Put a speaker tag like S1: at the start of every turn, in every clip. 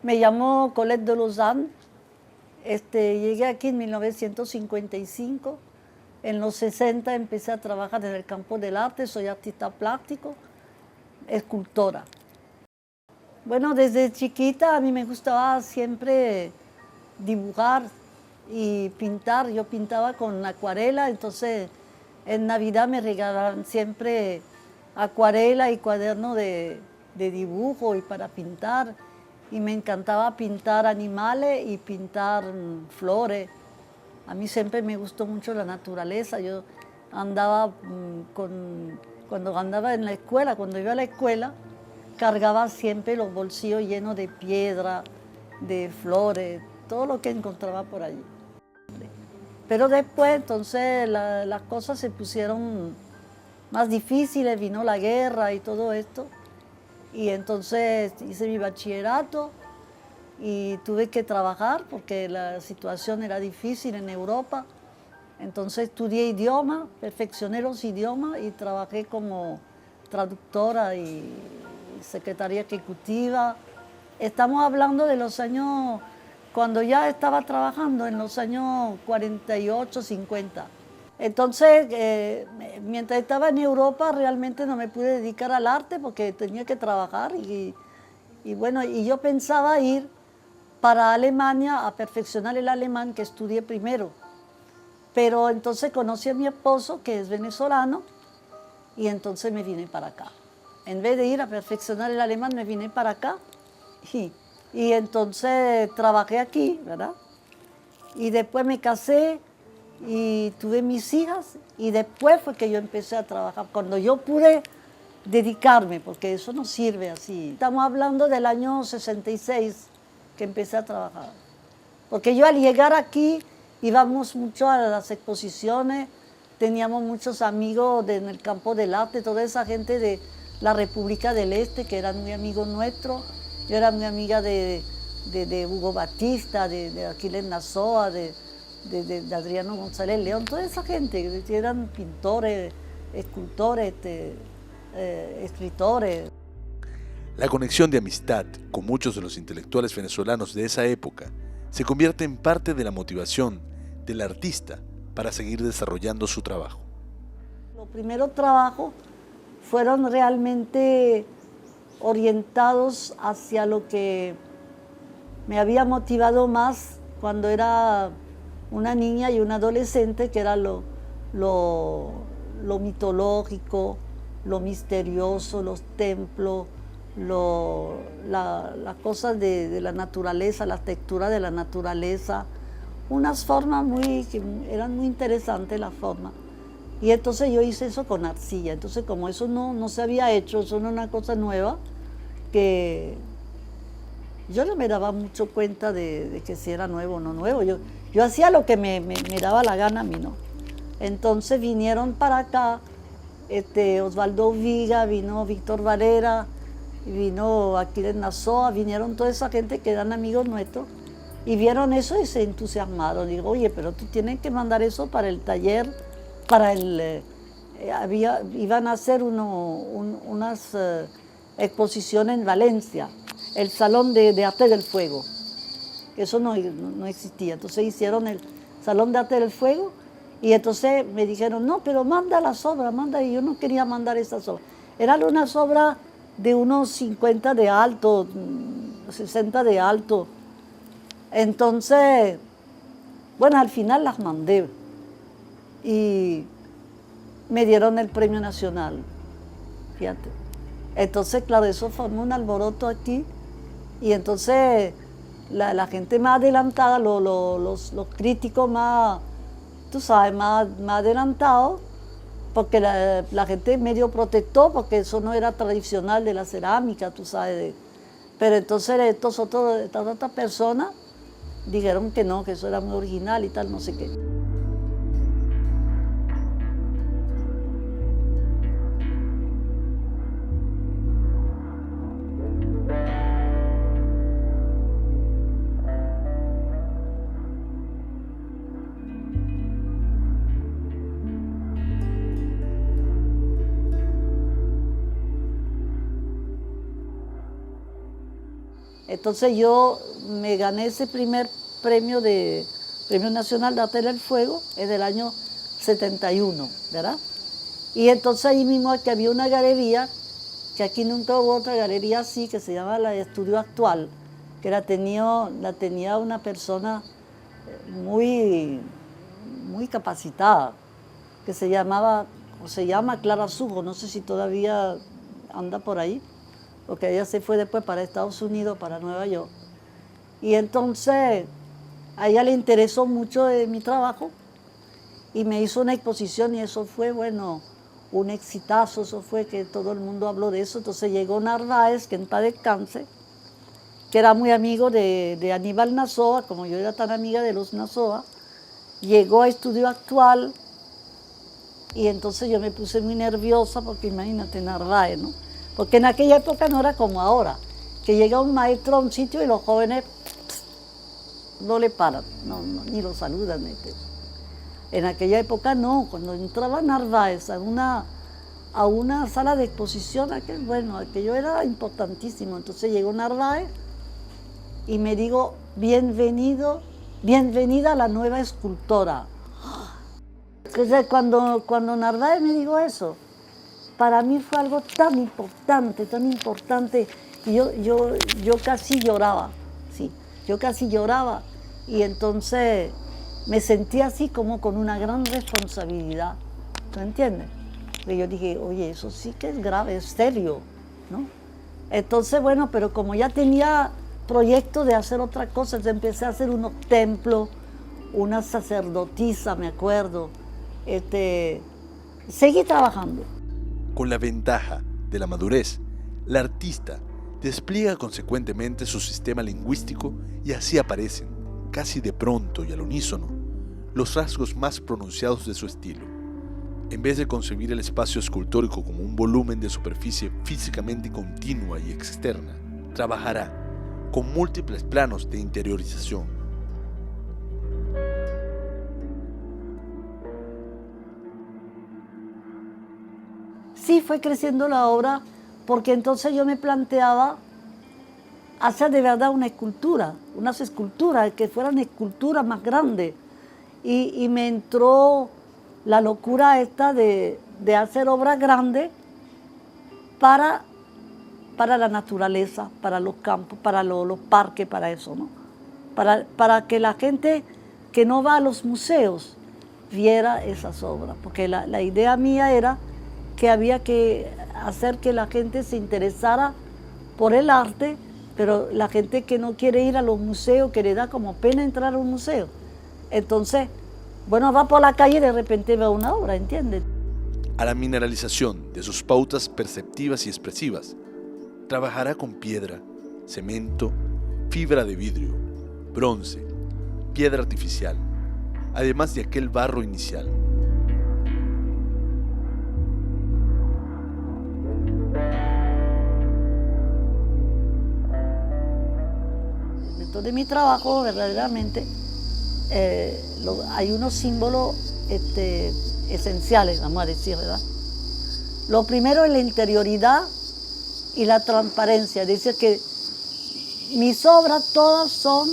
S1: Me llamo Colette de Lausanne. Llegué aquí en 1955. En los 60 empecé a trabajar en el campo del arte. Soy artista plástico, escultora. Bueno, desde chiquita a mí me gustaba siempre dibujar y pintar. Yo pintaba con acuarela, entonces en Navidad me regalaban siempre acuarela y cuaderno de dibujo y para pintar. Y me encantaba pintar animales y pintar flores. A mí siempre me gustó mucho la naturaleza. Yo andaba cuando andaba en la escuela, cuando iba a la escuela, cargaba siempre los bolsillos llenos de piedra, de flores, todo lo que encontraba por allí. Pero después, entonces, las cosas se pusieron más difíciles, vino la guerra y todo esto. Y entonces hice mi bachillerato y tuve que trabajar porque la situación era difícil en Europa. Entonces estudié idioma, perfeccioné los idiomas y trabajé como traductora y secretaria ejecutiva. Estamos hablando de los años, cuando ya estaba trabajando, en los años 48, 50. Entonces, mientras estaba en Europa, realmente no me pude dedicar al arte porque tenía que trabajar y bueno, y yo pensaba ir para Alemania a perfeccionar el alemán que estudié primero. Pero entonces conocí a mi esposo, que es venezolano, y entonces me vine para acá. En vez de ir a perfeccionar el alemán, me vine para acá y entonces trabajé aquí, ¿verdad? Y después me casé y tuve mis hijas y después fue que yo empecé a trabajar, cuando yo pude dedicarme, porque eso no sirve así. Estamos hablando del año 66 que empecé a trabajar. Porque yo al llegar aquí íbamos mucho a las exposiciones, teníamos muchos amigos en el campo del arte, toda esa gente de la República del Este que eran muy amigos nuestros. Yo era muy amiga de Hugo Batista, de Aquiles Nazoa, de Adriano González León, toda esa gente que eran pintores, escultores, escritores.
S2: La conexión de amistad con muchos de los intelectuales venezolanos de esa época se convierte en parte de la motivación del artista para seguir desarrollando su trabajo.
S1: Los primeros trabajos fueron realmente orientados hacia lo que me había motivado más cuando era una niña y una adolescente, que era lo mitológico, lo misterioso, los templos, las cosas de la naturaleza, la textura de la naturaleza, unas formas que eran muy interesantes las formas. Y entonces yo hice eso con arcilla. Entonces como eso no se había hecho, eso no era una cosa nueva, que yo no me daba mucho cuenta de que si era nuevo o no nuevo. Yo hacía lo que me daba la gana a mí, ¿no? Entonces vinieron para acá Osvaldo Viga, vino Víctor Varela, vino Aquiles Nazoa, vinieron toda esa gente que eran amigos nuestros y vieron eso y se entusiasmaron. Digo, oye, pero tú tienes que mandar eso para el taller, para iban a hacer unas exposiciones en Valencia, el Salón de Arte del Fuego, que eso no existía. Entonces hicieron el Salón de Arte del Fuego y entonces me dijeron, no, pero manda las obras, manda. Y yo no quería mandar esas obras. Eran unas obras de unos 50 de alto, 60 de alto. Entonces, bueno, al final las mandé y me dieron el Premio Nacional, fíjate. Entonces, claro, eso formó un alboroto aquí y entonces la gente más adelantada, los críticos más, tú sabes, más adelantados, porque la gente medio protestó porque eso no era tradicional de la cerámica, tú sabes. Pero entonces estas otras personas dijeron que no, que eso era muy original y tal, no sé qué. Entonces yo me gané ese primer premio Nacional de Arte del Fuego, es del año 71, ¿verdad? Y entonces ahí mismo que había una galería, que aquí nunca hubo otra galería así, que se llama la de Estudio Actual, que la tenía una persona muy capacitada, que se llama Clara Sujo, no sé si todavía anda por ahí, porque ella se fue después para Estados Unidos, para Nueva York. Y entonces a ella le interesó mucho de mi trabajo y me hizo una exposición y eso fue, bueno, un exitazo, eso fue que todo el mundo habló de eso. Entonces llegó Narváez, que en paz descanse, que era muy amigo de Aníbal Nazoa, como yo era tan amiga de los Nazoa, llegó a Estudio Actual y entonces yo me puse muy nerviosa porque imagínate Narváez, ¿no? Porque en aquella época no era como ahora, que llega un maestro a un sitio y los jóvenes no le paran, ni lo saludan. En aquella época no, cuando entraba Narváez a una sala de exposición, aquello era importantísimo. Entonces llegó Narváez y me dijo, bienvenida a la nueva escultora. Entonces cuando Narváez me dijo eso, para mí fue algo tan importante, y yo casi lloraba, sí, yo casi lloraba, y entonces me sentí así como con una gran responsabilidad, ¿tú entiendes? Y yo dije, oye, eso sí que es grave, es serio, ¿no? Entonces, bueno, pero como ya tenía proyecto de hacer otra cosa, empecé a hacer unos templos, una sacerdotisa, me acuerdo, seguí trabajando.
S2: Con la ventaja de la madurez, la artista despliega consecuentemente su sistema lingüístico y así aparecen, casi de pronto y al unísono, los rasgos más pronunciados de su estilo. En vez de concebir el espacio escultórico como un volumen de superficie físicamente continua y externa, trabajará con múltiples planos de interiorización.
S1: Sí, fue creciendo la obra porque entonces yo me planteaba hacer de verdad una escultura, unas esculturas, que fueran esculturas más grandes. Y me entró la locura esta de hacer obras grandes para la naturaleza, para los campos, para los parques, para eso, ¿no? Para que la gente que no va a los museos viera esas obras, porque la idea mía era que había que hacer que la gente se interesara por el arte, pero la gente que no quiere ir a los museos, que le da como pena entrar a un museo. Entonces, bueno, va por la calle y de repente ve una obra, ¿entiendes?
S2: A la mineralización de sus pautas perceptivas y expresivas, trabajará con piedra, cemento, fibra de vidrio, bronce, piedra artificial, además de aquel barro inicial.
S1: Dentro de mi trabajo, verdaderamente, hay unos símbolos esenciales, vamos a decir, ¿verdad? Lo primero es la interioridad y la transparencia, es decir, que mis obras todas son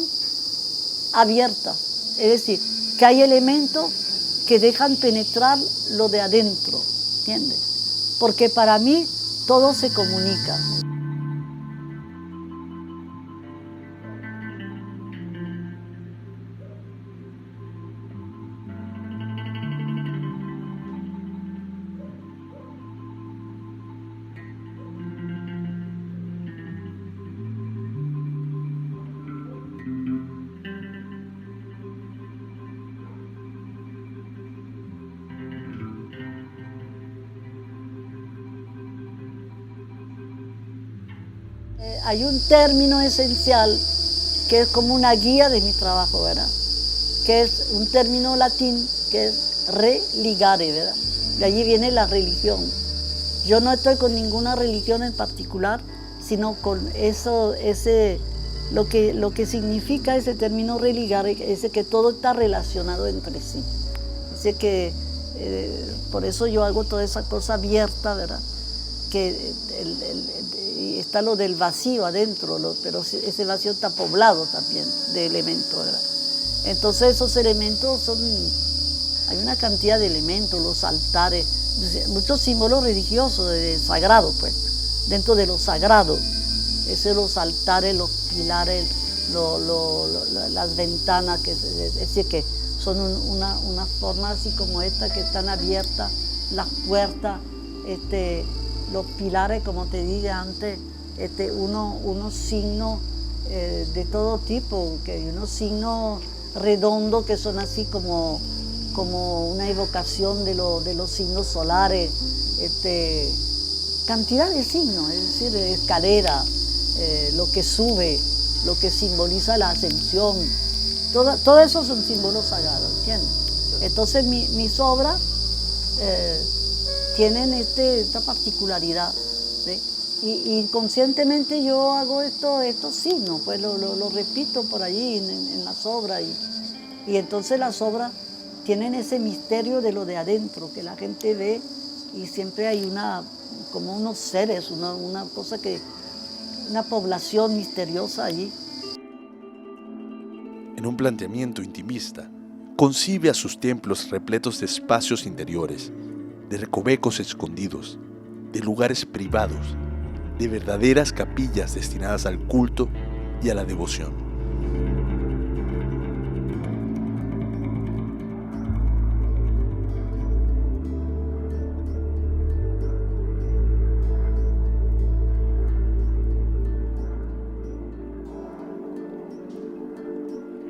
S1: abiertas, es decir, que hay elementos que dejan penetrar lo de adentro, ¿entiendes? Porque para mí todo se comunica. Hay un término esencial que es como una guía de mi trabajo, ¿verdad? Que es un término latín que es religare, ¿verdad? De allí viene la religión. Yo no estoy con ninguna religión en particular, sino con eso, lo que significa ese término religare, es que todo está relacionado entre sí. Es que por eso yo hago toda esa cosa abierta, ¿verdad? Que está lo del vacío adentro, pero ese vacío está poblado también de elementos, ¿verdad? Entonces esos elementos son, hay una cantidad de elementos, los altares, muchos símbolos religiosos, sagrados, pues, dentro de lo sagrado, los altares, los pilares, las ventanas, es decir, que son una forma así como esta, que están abiertas, las puertas, los pilares, como te dije antes, unos signos de todo tipo, que hay unos signos redondos que son así como una evocación de los signos solares, cantidad de signos, es decir, escalera, lo que sube, lo que simboliza la ascensión, todo eso son símbolos sagrados, ¿entiendes? Entonces mis obras tienen esta particularidad, ¿sí? Y inconscientemente yo hago estos signos, pues lo repito por allí en las obras, y entonces las obras tienen ese misterio de lo de adentro, que la gente ve, y siempre hay como unos seres, una cosa una población misteriosa allí.
S2: En un planteamiento intimista, concibe a sus templos repletos de espacios interiores, de recovecos escondidos, de lugares privados, de verdaderas capillas destinadas al culto y a la devoción.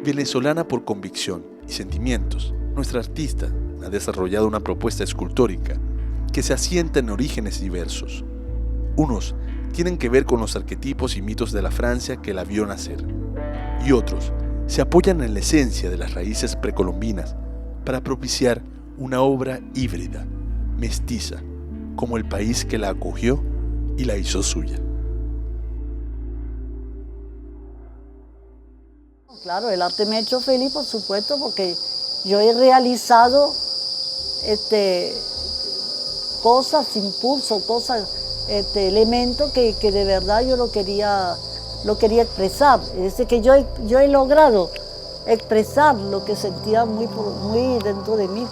S2: Venezolana por convicción y sentimientos, nuestra artista ha desarrollado una propuesta escultórica que se asienta en orígenes diversos. Unos tienen que ver con los arquetipos y mitos de la Francia que la vio nacer, y otros se apoyan en la esencia de las raíces precolombinas para propiciar una obra híbrida, mestiza, como el país que la acogió y la hizo suya.
S1: Claro, el arte me ha hecho feliz, por supuesto, porque yo he realizado cosas, impulsos, elementos que de verdad yo lo quería expresar. Es decir, que yo he logrado expresar lo que sentía muy dentro de mí,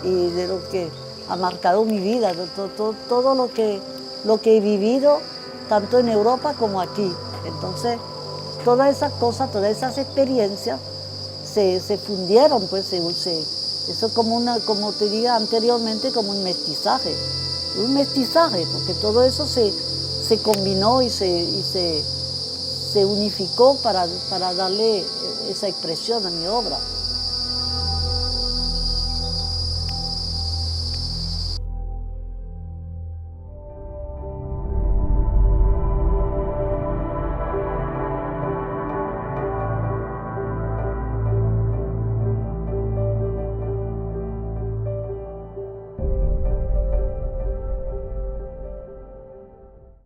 S1: y de lo que ha marcado mi vida, todo lo que he vivido, tanto en Europa como aquí. Entonces, todas esas cosas, todas esas experiencias se fundieron, pues eso como te dije anteriormente, como un mestizaje, porque todo eso se combinó y se unificó para darle esa expresión a mi obra.